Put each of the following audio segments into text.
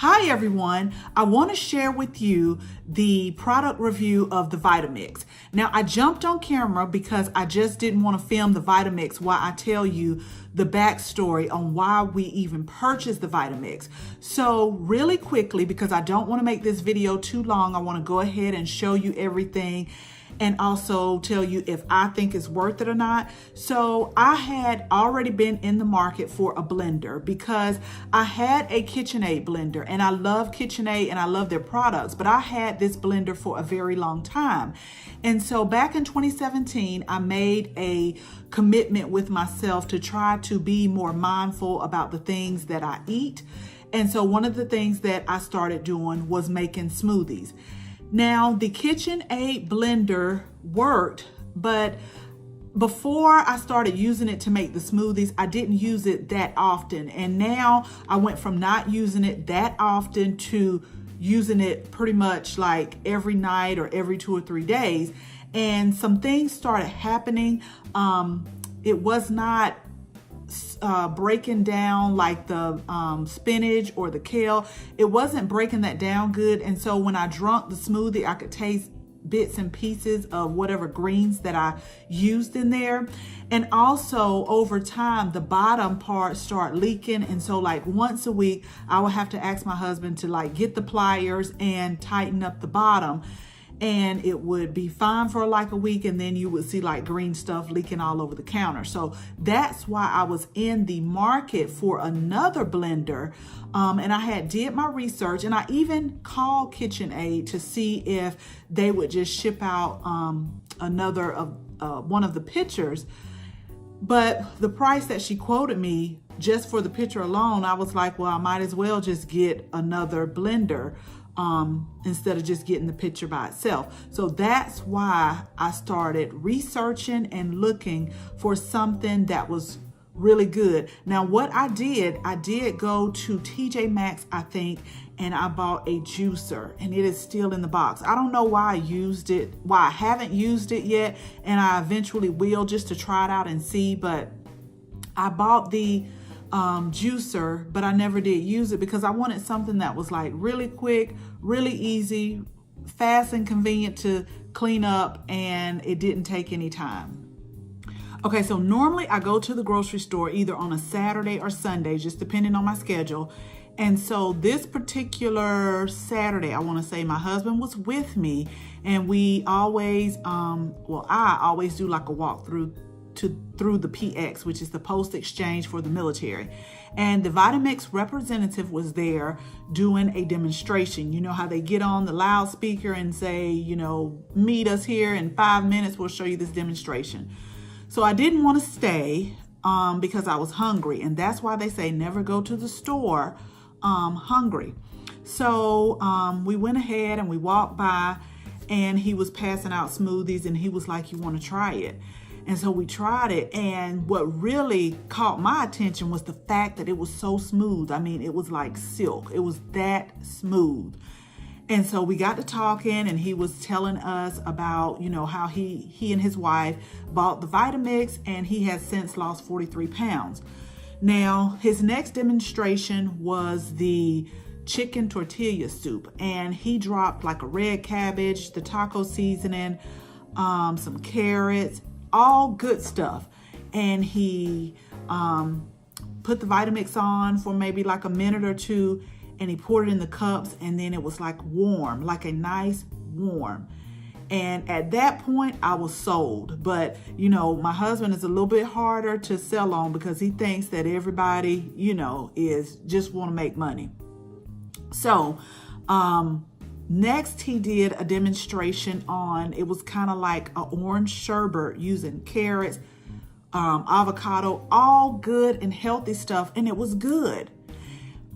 Hi everyone, I want to share with you the product review of the Vitamix. Now I jumped on camera because I just didn't want to film the Vitamix while I tell you the backstory on why we even purchased the Vitamix. So really quickly, because I don't want to make this video too long, I want to go ahead and show you everything and also tell you if I think it's worth it or not. So I had already been in the market for a blender because I had a KitchenAid blender and I love KitchenAid and I love their products, but I had this blender for a very long time. And so back in 2017, I made a commitment with myself to try to be more mindful about the things that I eat. And so one of the things that I started doing was making smoothies. Now, the KitchenAid blender worked, but before I started using it to make the smoothies, I didn't use it that often. And now I went from not using it that often to using it pretty much like every night or every 2 or 3 days. And some things started happening. It was not breaking down like the spinach or the kale. It wasn't breaking that down good. And so when I drunk the smoothie, I could taste bits and pieces of whatever greens that I used in there. And also over time, the bottom part started leaking. And so like once a week, I would have to ask my husband to like get the pliers and tighten up the bottom. And it would be fine for like a week, and then you would see like green stuff leaking all over the counter. So that's why I was in the market for another blender. And I did my research, and I even called KitchenAid to see if they would just ship out another of one of the pitchers. But the price that she quoted me just for the pitcher alone, I was like, well, I might as well just get another blender instead of just getting the pitcher by itself. So that's why I started researching and looking for something that was really good. Now what I did go to TJ Maxx, I think, and I bought a juicer, and it is still in the box. I don't know why I haven't used it yet, and I eventually will, just to try it out and see. But I bought the juicer, but I never did use it because I wanted something that was like really quick, really easy, fast and convenient to clean up, and it didn't take any time. Okay, so normally I go to the grocery store either on a Saturday or Sunday, just depending on my schedule. And so this particular Saturday, I want to say my husband was with me, and we always, I always do like a walkthrough through the PX, which is the post exchange for the military. And the Vitamix representative was there doing a demonstration. You know how they get on the loudspeaker and say, you know, meet us here in 5 minutes, we'll show you this demonstration. So I didn't want to stay because I was hungry, and that's why they say never go to the store hungry. So we went ahead and we walked by, and he was passing out smoothies, and he was like, you want to try it? And so we tried it, and what really caught my attention was the fact that it was so smooth. I mean, it was like silk. It was that smooth. And so we got to talking, and he was telling us about, you know, how he and his wife bought the Vitamix, and he has since lost 43 pounds. Now, his next demonstration was the chicken tortilla soup, and he dropped like a red cabbage, the taco seasoning, some carrots, all good stuff. And he put the Vitamix on for maybe like a minute or two, and he poured it in the cups, and then it was like warm, like a nice warm. And at that point I was sold. But you know, my husband is a little bit harder to sell on because he thinks that everybody, you know, is just want to make money. So next he did a demonstration on, it was kind of like an orange sherbet using carrots, avocado, all good and healthy stuff, and it was good.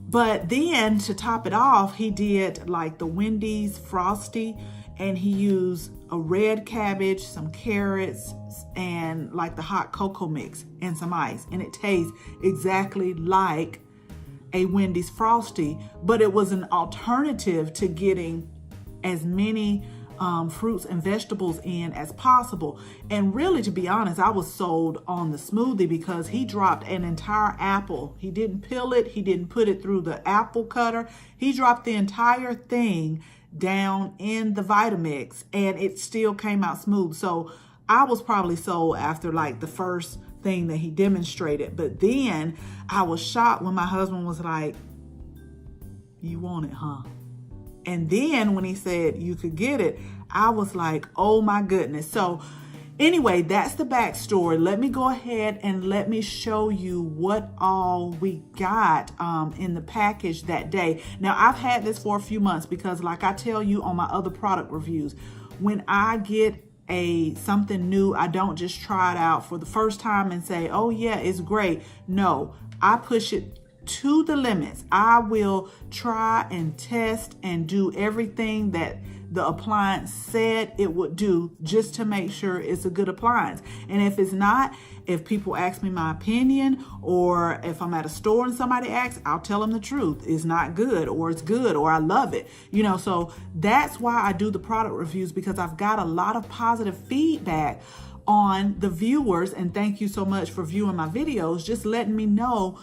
But then to top it off, he did like the Wendy's Frosty, and he used a red cabbage, some carrots, and like the hot cocoa mix and some ice, and it tastes exactly like a Wendy's Frosty, but it was an alternative to getting as many fruits and vegetables in as possible. And really, to be honest, I was sold on the smoothie because he dropped an entire apple. He didn't peel it. He didn't put it through the apple cutter. He dropped the entire thing down in the Vitamix and it still came out smooth. So I was probably sold after like the first thing that he demonstrated. But then I was shocked when my husband was like, "You want it, huh?" And then when he said you could get it, I was like, oh my goodness. So anyway, that's the backstory. Let me go ahead and let me show you what all we got in the package that day. Now, I've had this for a few months because like I tell you on my other product reviews, when I get something new, I don't just try it out for the first time and say, oh yeah, it's great. No, I push it to the limits. I will try and test and do everything that the appliance said it would do just to make sure it's a good appliance. And if it's not, if people ask me my opinion, or if I'm at a store and somebody asks, I'll tell them the truth. It's not good, or it's good, or I love it. You know, so that's why I do the product reviews, because I've got a lot of positive feedback on the viewers. And thank you so much for viewing my videos, just letting me know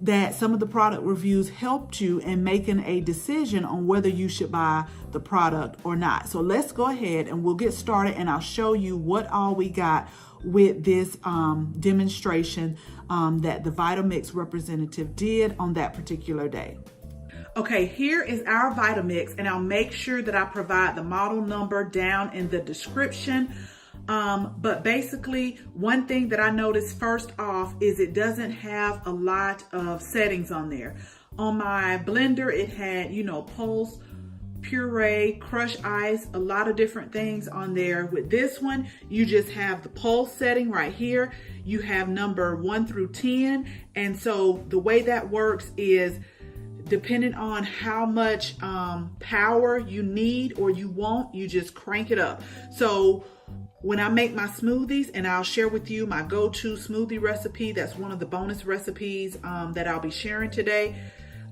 that some of the product reviews helped you in making a decision on whether you should buy the product or not. So let's go ahead and we'll get started, and I'll show you what all we got with this demonstration that the Vitamix representative did on that particular day. Okay, here is our Vitamix, and I'll make sure that I provide the model number down in the description. But basically, one thing that I noticed first off is it doesn't have a lot of settings on there. On my blender, it had, you know, pulse, puree, crushed ice, a lot of different things on there. With this one, you just have the pulse setting right here. You have number 1 through 10. And so the way that works is depending on how much power you need or you want, you just crank it up. So when I make my smoothies, and I'll share with you my go-to smoothie recipe, that's one of the bonus recipes that I'll be sharing today.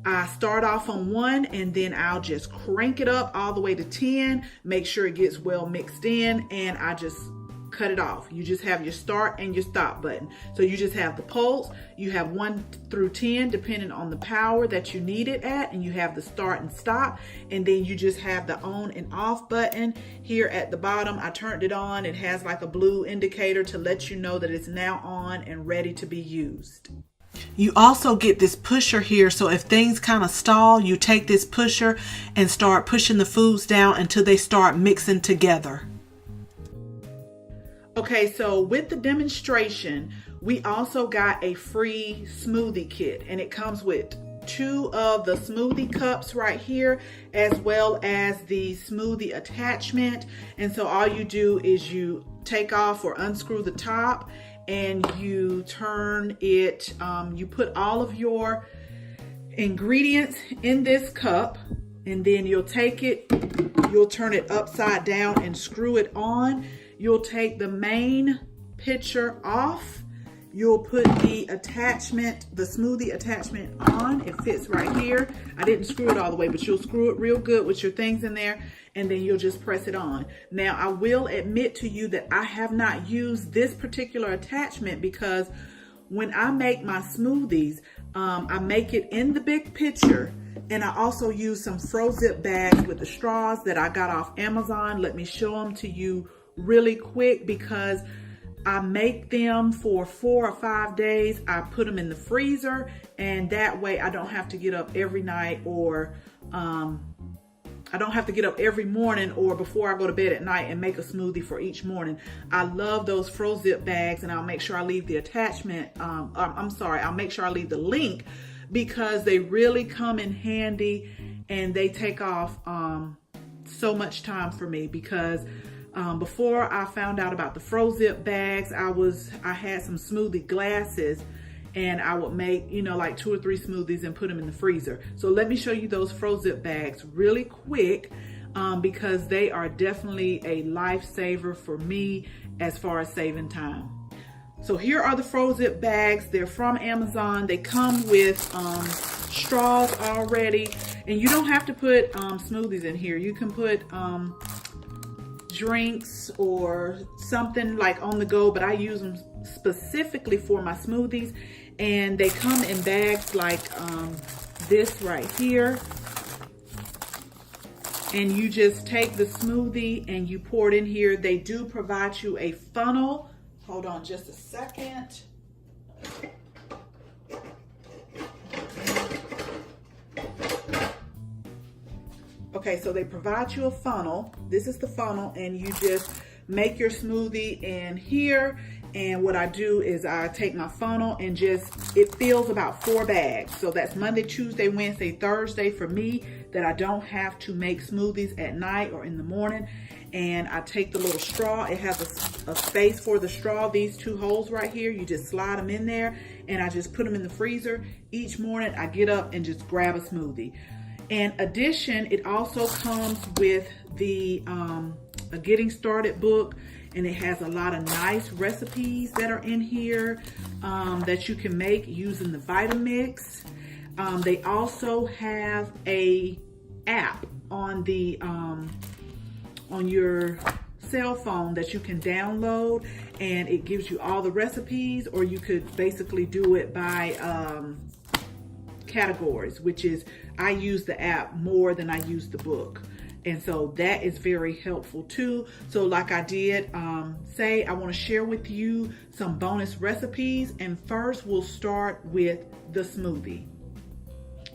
I start off on 1 and then I'll just crank it up all the way to 10, make sure it gets well mixed in, and I just cut it off. You just have your start and your stop button. So you just have the pulse, you have 1 through 10 depending on the power that you need it at, and you have the start and stop, and then you just have the on and off button here at the bottom. I turned it on. It has like a blue indicator to let you know that it's now on and ready to be used. You also get this pusher here, so if things kind of stall, you take this pusher and start pushing the foods down until they start mixing together. Okay, so with the demonstration, we also got a free smoothie kit, and it comes with 2 of the smoothie cups right here, as well as the smoothie attachment. And so all you do is you take off or unscrew the top, and you turn it, you put all of your ingredients in this cup, and then you'll take it, you'll turn it upside down and screw it on. You'll take the main pitcher off. You'll put the attachment, the smoothie attachment on. It fits right here. I didn't screw it all the way, but you'll screw it real good with your things in there, and then you'll just press it on. Now, I will admit to you that I have not used this particular attachment because when I make my smoothies, I make it in the big pitcher, and I also use some FroZip bags with the straws that I got off Amazon. Let me show them to you really quick because I make them for 4 or 5 days. I put them in the freezer, and that way I don't have to get up every night, or I don't have to get up every morning or before I go to bed at night and make a smoothie for each morning. I love those FroZip bags, and I'll make sure I leave the attachment. I'll make sure I leave the link because they really come in handy, and they take off so much time for me because before I found out about the FroZip bags, I had some smoothie glasses, and I would make, you know, like 2 or 3 smoothies and put them in the freezer. So let me show you those FroZip bags really quick because they are definitely a lifesaver for me as far as saving time. So here are the FroZip bags. They're from Amazon. They come with straws already, and you don't have to put smoothies in here. You can put drinks or something like on the go, but I use them specifically for my smoothies. And they come in bags like this right here. And you just take the smoothie and you pour it in here. They do provide you a funnel. Hold on just a second. Okay, so they provide you a funnel. This is the funnel, and you just make your smoothie in here. And what I do is I take my funnel and it fills about 4 bags. So that's Monday, Tuesday, Wednesday, Thursday for me, that I don't have to make smoothies at night or in the morning. And I take the little straw. It has a space for the straw, these 2 holes right here. You just slide them in there, and I just put them in the freezer. Each morning I get up and just grab a smoothie. In addition, it also comes with the a Getting Started book, and it has a lot of nice recipes that are in here that you can make using the Vitamix. They also have a app on the on your cell phone that you can download, and it gives you all the recipes, or you could basically do it by categories, which is, I use the app more than I use the book. And so that is very helpful too. So like I did say, I want to share with you some bonus recipes. And first we'll start with the smoothie.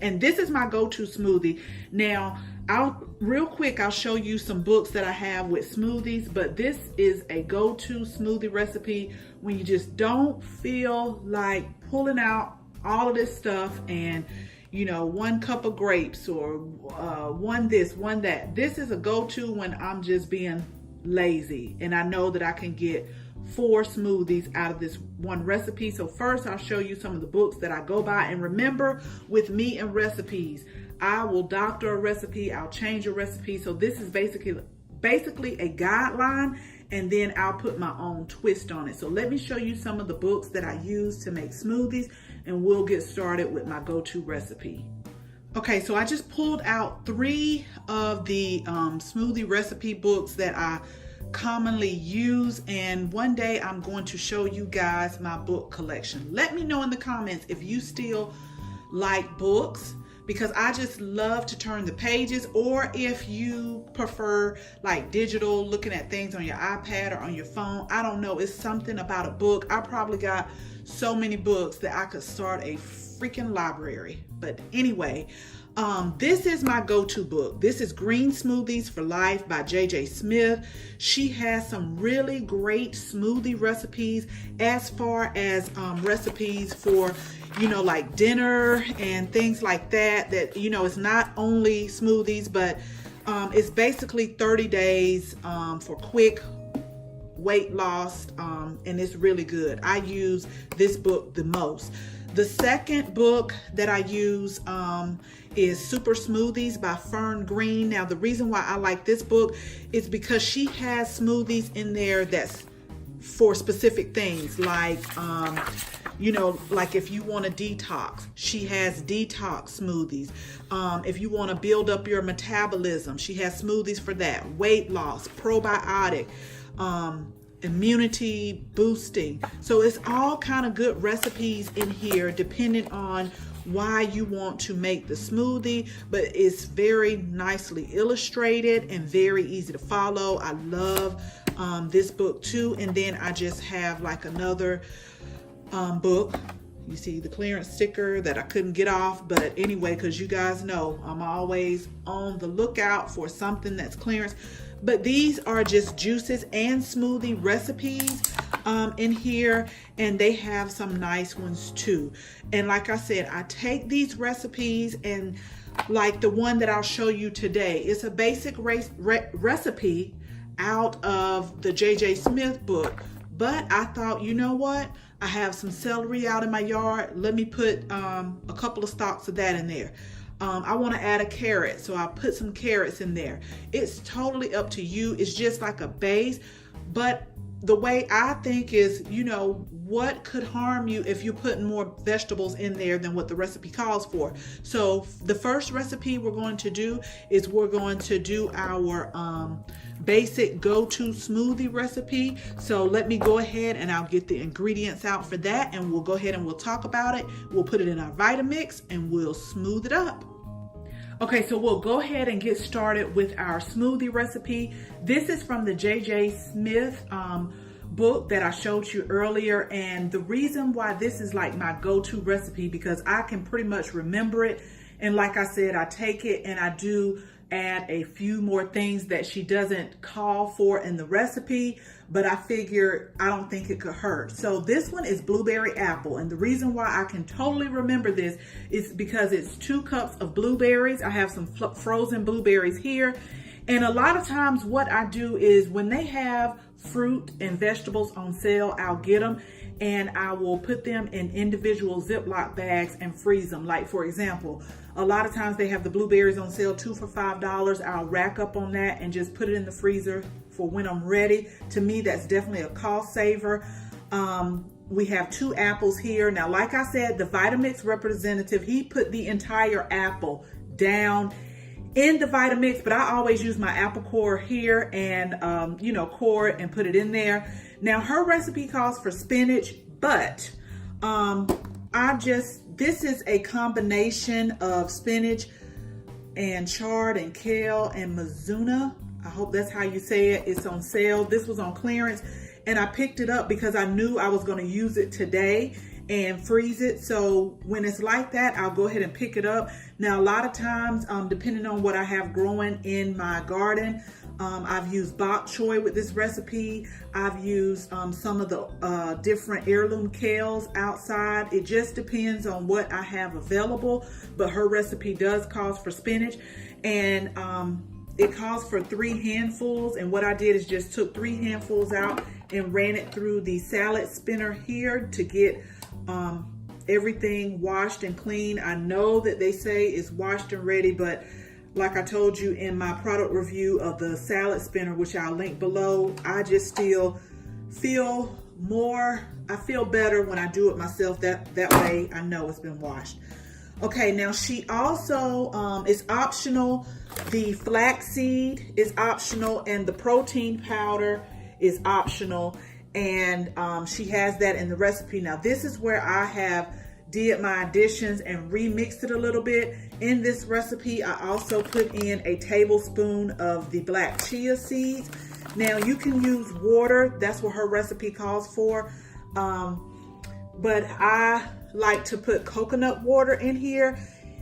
And this is my go-to smoothie. Now, real quick, I'll show you some books that I have with smoothies, but this is a go-to smoothie recipe when you just don't feel like pulling out all of this stuff and, you know, 1 cup of grapes or one this, one that. This is a go-to when I'm just being lazy and I know that I can get 4 smoothies out of this one recipe. So first I'll show you some of the books that I go by. And remember, with me and recipes, I will doctor a recipe, I'll change a recipe. So this is basically a guideline, and then I'll put my own twist on it. So let me show you some of the books that I use to make smoothies, and we'll get started with my go-to recipe. Okay, so I just pulled out 3 of the smoothie recipe books that I commonly use, and one day I'm going to show you guys my book collection. Let me know in the comments if you still like books, because I just love to turn the pages, or if you prefer like digital, looking at things on your iPad or on your phone. I don't know, it's something about a book. I probably got so many books that I could start a freaking library. But anyway, this is my go-to book. This is Green Smoothies for Life by J.J. Smith. She has some really great smoothie recipes, as far as recipes for, you know, like dinner and things like that, that, you know, it's not only smoothies, but it's basically 30 days for quick weight loss, and it's really good. I use this book the most. The second book that I use is Super Smoothies by Fern Green. Now, the reason why I like this book is because she has smoothies in there that's for specific things, like you know, like if you want to detox, she has detox smoothies. If you want to build up your metabolism, she has smoothies for that. Weight loss, probiotic, immunity boosting. So it's all kind of good recipes in here, depending on why you want to make the smoothie, but it's very nicely illustrated and very easy to follow. I love this book too. And then I just have like another book. You see the clearance sticker that I couldn't get off, but anyway, because you guys know I'm always on the lookout for something that's clearance. But these are just juices and smoothie recipes in here, and they have some nice ones too. And like I said, I take these recipes, and like the one that I'll show you today, it's a basic recipe out of the J.J. Smith book. But I thought, you know what? I have some celery out in my yard. Let me put a couple of stalks of that in there. I want to add a carrot, so I'll put some carrots in there. It's totally up to you. It's just like a base, But the way I think is, you know, what could harm you if you're putting more vegetables in there than what the recipe calls for? So the first recipe we're going to do is we're going to do our basic go-to smoothie recipe. So let me go ahead and I'll get the ingredients out for that, and we'll go ahead and we'll talk about it. We'll put it in our Vitamix and we'll smooth it up. Okay, so we'll go ahead and get started with our smoothie recipe. This is from the J.J. Smith book that I showed you earlier. And the reason why this is like my go-to recipe, because I can pretty much remember it. And like I said, I take it and I do add a few more things that she doesn't call for in the recipe, but I figure I don't think it could hurt. So this one is blueberry apple. And the reason why I can totally remember this is because it's 2 cups of blueberries. I have some frozen blueberries here. And a lot of times what I do is when they have fruit and vegetables on sale, I'll get them and I will put them in individual Ziploc bags and freeze them. Like for example, a lot of times they have the blueberries on sale 2 for $5. I'll rack up on that and just put it in the freezer for when I'm ready. To me, that's definitely a cost saver. We have 2 apples here. Now, like I said, the Vitamix representative, he put the entire apple down in the Vitamix, but I always use my apple core here and, you know, core it and put it in there. Now, her recipe calls for spinach, but this is a combination of spinach and chard and kale and mizuna. I hope that's how you say it. It's on sale. This was on clearance and I picked it up because I knew I was going to use it today and freeze it. So when it's like that, I'll go ahead and pick it up. Now, a lot of times, depending on what I have growing in my garden, I've used bok choy with this recipe. I've used some of the different heirloom kales outside. It just depends on what I have available, but her recipe does call for spinach, and it calls for 3 handfuls. And what I did is just took 3 handfuls out and ran it through the salad spinner here to get everything washed and clean. I know that they say it's washed and ready, but like I told you in my product review of the salad spinner, which I'll link below, I just still feel better when I do it myself. That way I know it's been washed. Okay, now she also, it's optional. The flaxseed is optional and the protein powder is optional. And she has that in the recipe. Now, this is where I have did my additions and remixed it a little bit. In this recipe, I also put in a tablespoon of the black chia seeds. Now, you can use water. That's what her recipe calls for. But I like to put coconut water in here.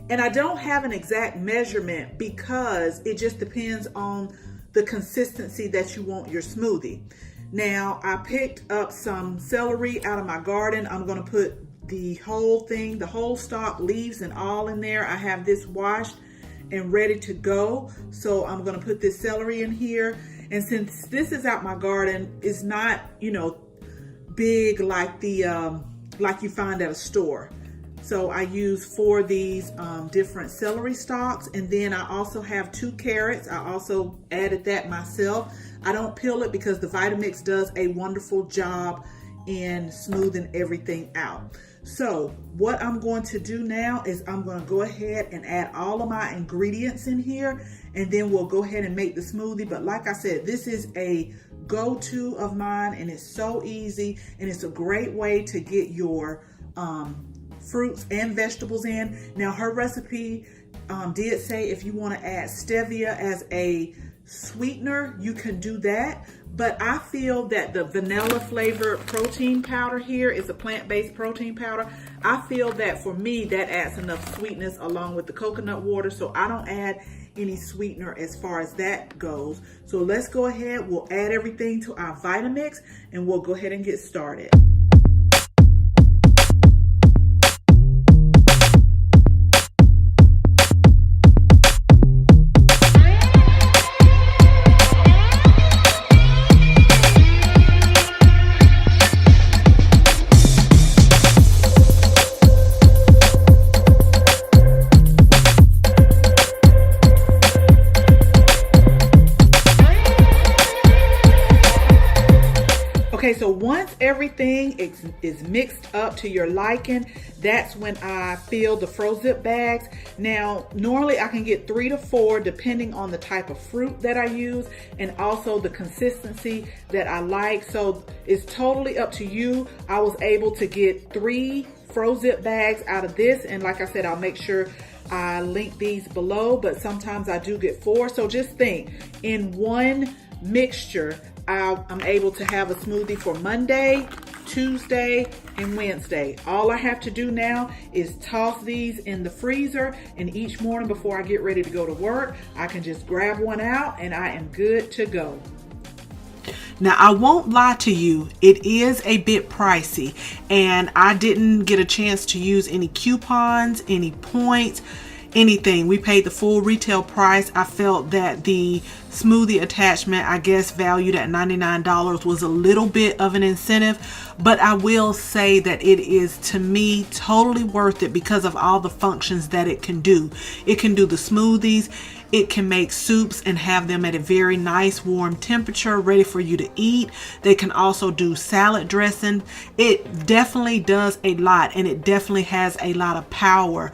And I don't have an exact measurement because it just depends on the consistency that you want your smoothie. Now, I picked up some celery out of my garden. I'm going to put the whole thing, the whole stalk, leaves and all in there. I have this washed and ready to go. So I'm going to put this celery in here. And since this is out my garden, it's not, you know, big like the like you find at a store. So I use 4 of these different celery stalks. And then I also have 2 carrots. I also added that myself. I don't peel it because the Vitamix does a wonderful job in smoothing everything out. So what I'm going to do now is I'm going to go ahead and add all of my ingredients in here, and then we'll go ahead and make the smoothie. But like I said, this is a go-to of mine and it's so easy, and it's a great way to get your fruits and vegetables in. Now, her recipe did say if you want to add stevia as a sweetener, you can do that. But I feel that the vanilla flavored protein powder here is a plant-based protein powder. I feel that for me, that adds enough sweetness along with the coconut water. So I don't add any sweetener as far as that goes. So let's go ahead. We'll add everything to our Vitamix and we'll go ahead and get started. Okay, so once everything is mixed up to your liking, that's when I fill the FroZip bags. Now, normally I can get 3 to 4 depending on the type of fruit that I use and also the consistency that I like. So it's totally up to you. I was able to get 3 FroZip bags out of this, and like I said, I'll make sure I link these below, but sometimes I do get 4. So just think, in one mixture, I'm able to have a smoothie for Monday, Tuesday, and Wednesday. All I have to do now is toss these in the freezer, and each morning before I get ready to go to work, I can just grab one out and I am good to go. Now, I won't lie to you, it is a bit pricey, and I didn't get a chance to use any coupons, any points, anything. We paid the full retail price. I felt that the Smoothie Attachment, I guess valued at $99, was a little bit of an incentive, but I will say that it is, to me, totally worth it because of all the functions that it can do. It can do the smoothies. It can make soups and have them at a very nice warm temperature ready for you to eat. They can also do salad dressing. It definitely does a lot, and it definitely has a lot of power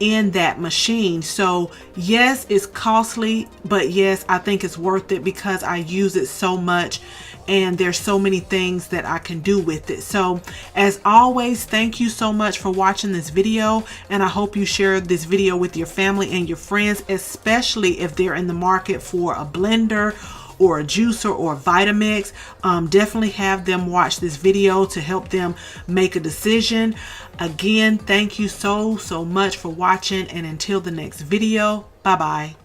in that machine. So yes, it's costly, but yes, I think it's worth it because I use it so much and there's so many things that I can do with it. So as always, thank you so much for watching this video, and I hope you share this video with your family and your friends, especially if they're in the market for a blender or a juicer or a Vitamix. Definitely have them watch this video to help them make a decision. Again, thank you so much for watching, and until the next video, bye bye.